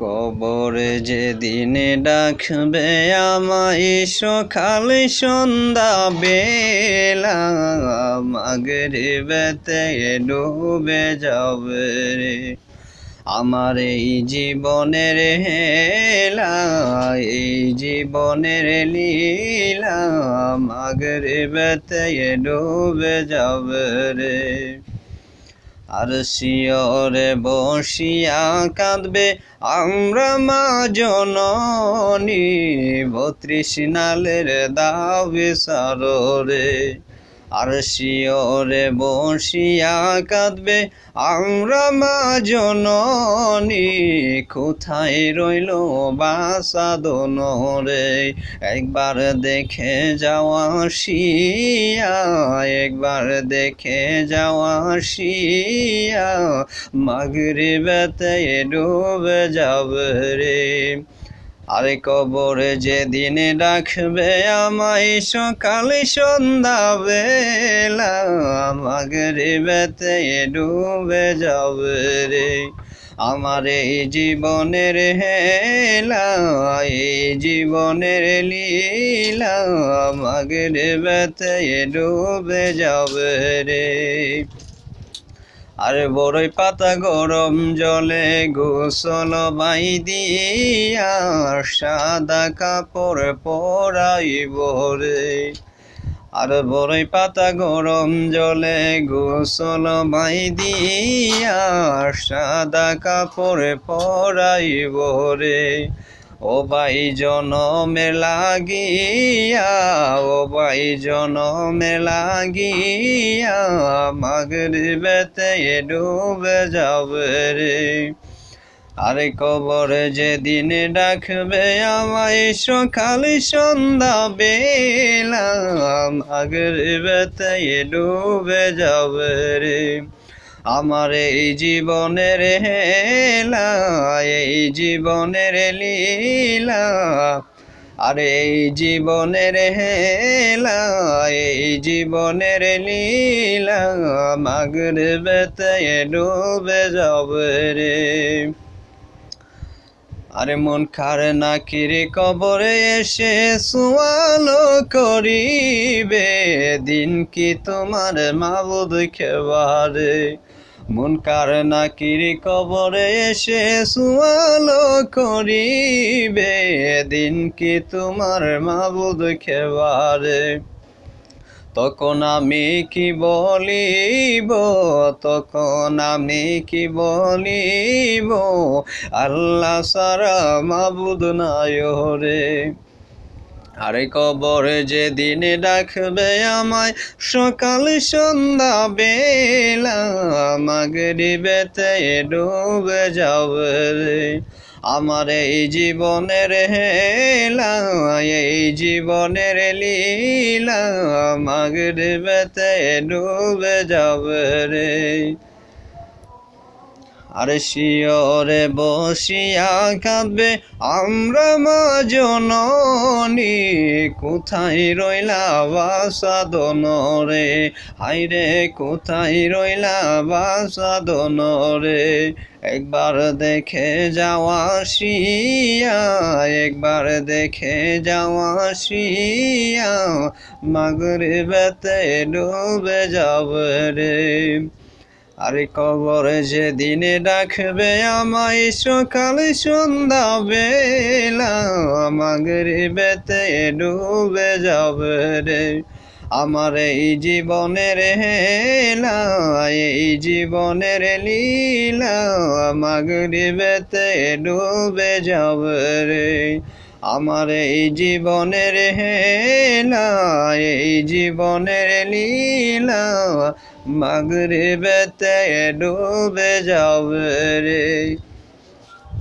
কবরে যেদিন ডাকবে আমায় সকাল সন্ধ্যা বেলা, মাগরিবেতে ডুবে যাবে রে আমার এই জীবনের হেলা, এই জীবনের লীলা, মাগরিবেতে ডুবে যাবে রে। আর শিয়রে বসিয়া কাঁদবে আমরা মা জননী, ৩২ নালের দাবি সাররে। আর শিয়রে বসিয়া কাঁদবে আমরা মা জননী, কোথায় রইল বাসাদন রে। একবার দেখে যাওয়া আসিয়া, একবার দেখে যাওয়া আসিয়া, মাগরিবেতে ডুবে যাবে রে। আরে কবরে যেদিন ডাকবে আমায় সকাল সন্ধ্যা বেলা, মাগরিবেতে ডুবে যাবে রে আমার এই জীবনের হেলা, এই জীবনের লীলা, মাগরিবেতে ডুবে যাবে রে। আরে বড়ই পাতা গরম জলে গোসল বাই দিয়া, সাদা কাপড় পরাইব রে। আর বড়ই পাতা গরম জলে গোসল বাই দিয়া, সাদা কাপড় পরাইব রে। ও ভাই জনমে লাগিয়া, ও ভাই জনমে লাগিয়া, মাগরিবেতে ডুবে যাবে রে। আরে কবরে যেদিন ডাকবে আমায় সকাল সন্ধ্যা বেলা, মাগরিবেতে ডুবে যাবে রে আমার এই জীবনের হেলা, এই জীবনের লীলা, আরে এই জীবনের হেলা, এই জীবনের লীলা, মাগরিবেতে ডুবে যাবে রে। আরে মন খারে নাকির কবরে এসে সুয়ালো করিবে, দিন কি তোমার মাবুদ খেবারে। মন কারে নাকির কবরে এসে সুয়ালো করিবে, দিন কি তোমার মাবুদ খেবারে। তখন আমি কি বলিব, তখন আমি কি বলিব, আল্লাহ সারা মাবুদ নাই রে। আরে কবরে যেদিন ডাকবে আমায় সকাল সন্ধ্যা বেলা, মাগরিবেতে ডুবে যাবে রে আমার এই জীবনের হেলা, এই জীবনের লীলা, মাগরিবেতে ডুবে যাবে রে। আরে শিয়রে বসিয়া কাঁদবে আমরা মা জননী, কোথায় রইলা বাসাদন রে। হায়রে কোথায় রইলা বাসাদন রে। একবার দেখে যাওয়া আসিয়া, একবার দেখে যাওয়া আসিয়া, মাগরিবেতে ডুবে যাবে রে। আরে কবরে যেদিন ডাকবে আমায় সকাল সন্ধ্যা বেলা, মাগরিবেতে ডুবে যাবে রে আমার এই জীবনের হেলা, এই জীবনের লীলা, মাগরিবেতে ডুবে যাবে রে আমার এই জীবনের হেলা, এই জীবনের লীলা, মাগরিবেতে ডুবে যাবে রে।